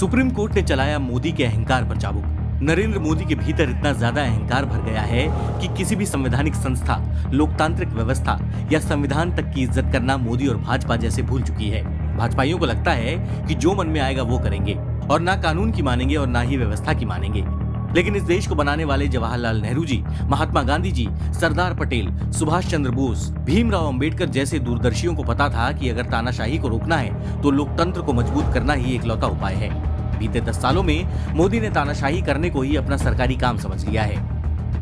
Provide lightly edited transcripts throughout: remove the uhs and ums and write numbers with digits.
Supreme court ने चलाया मोदी के अहंकार पर चाबुक। नरेंद्र मोदी के भीतर इतना ज्यादा अहंकार भर गया है कि किसी भी संवैधानिक संस्था, लोकतांत्रिक व्यवस्था या संविधान तक की इज्जत करना मोदी और भाजपा जैसे भूल चुकी है। भाजपाइयों को लगता है कि जो मन में आएगा वो करेंगे और ना कानून की मानेंगे और ना ही व्यवस्था की मानेंगे। लेकिन इस देश को बनाने वाले जवाहरलाल नेहरू जी, महात्मा गांधी जी, सरदार पटेल, सुभाष चंद्र बोस, भीमराव अंबेडकर जैसे दूरदर्शियों को पता था कि अगर तानाशाही को रोकना है तो लोकतंत्र को मजबूत करना ही एकलौता उपाय है। बीते 10 सालों में मोदी ने तानाशाही करने को ही अपना सरकारी काम समझ लिया है।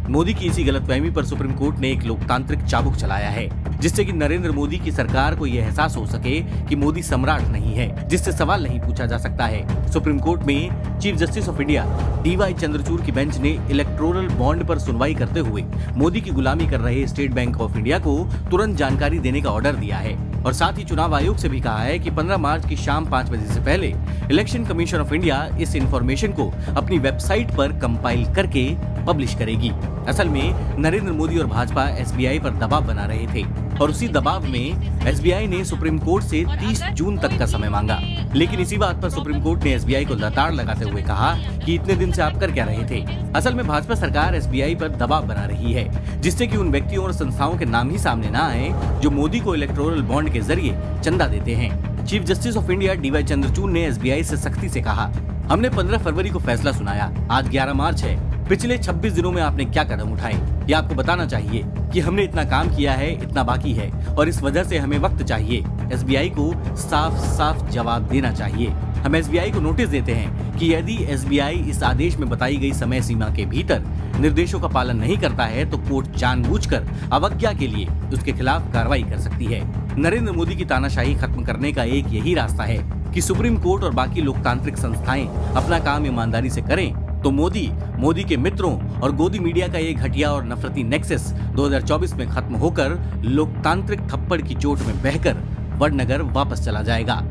मोदी की इसी गलतफहमी पर सुप्रीम कोर्ट ने एक लोकतांत्रिक चाबुक चलाया है, जिससे कि नरेंद्र मोदी की सरकार को यह एहसास हो सके कि मोदी सम्राट नहीं है जिससे सवाल नहीं पूछा जा सकता है। सुप्रीम कोर्ट में chief justice of India DY Chandrachud की बेंच ने इलेक्टोरल बॉन्ड पर सुनवाई करते हुए मोदी की गुलामी कर रहे स्टेट बैंक ऑफ इंडिया को तुरंत जानकारी देने का ऑर्डर दिया है और साथ ही चुनाव आयोग से भी कहा है कि 15 मार्च की शाम 5 बजे से पहले इलेक्शन कमीशन ऑफ इंडिया इस इंफॉर्मेशन को अपनी वेबसाइट पर कंपाइल करके पब्लिश करेगी। असल में नरेंद्र मोदी और भाजपा SBI पर दबाव बना रहे थे और उसी दबाव में SBI ने सुप्रीम कोर्ट से 30 जून तक का समय मांगा। लेकिन इसी बात पर सुप्रीम कोर्ट ने SBI को लताड़ लगाते हुए कहा कि इतने दिन से आप कर क्या रहे थे। असल में भाजपा सरकार SBI पर दबाव बना रही है, जिससे कि उन व्यक्तियों और संस्थाओं के नाम ही सामने न आए जो मोदी को इलेक्टोरल बॉन्ड के जरिए चंदा देते हैं। Chief justice of India DY Chandrachud ने SBI से सख्ती से कहा, हमने 15 फरवरी को फैसला सुनाया, आज 11 मार्च है। पिछले 26 दिनों में आपने क्या कदम उठाए, ये आपको बताना चाहिए कि हमने इतना काम किया है, इतना बाकी है और इस वजह से हमें वक्त चाहिए। SBI को साफ साफ जवाब देना चाहिए। हम SBI को नोटिस देते हैं कि यदि SBI इस आदेश में बताई गई समय सीमा के भीतर निर्देशों का पालन नहीं करता है तो कोर्ट जानबूझकर अवज्ञा के लिए उसके खिलाफ कार्रवाई कर सकती है। नरेंद्र मोदी की तानाशाही खत्म करने का एक यही रास्ता है कि सुप्रीम कोर्ट और बाकी लोकतांत्रिक संस्थाएं अपना काम ईमानदारी से करें, तो मोदी के मित्रों और गोदी मीडिया का ये घटिया और नफरती नेक्सस 2024 में खत्म होकर लोकतांत्रिक थप्पड़ की चोट में बहकर वडनगर वापस चला जाएगा।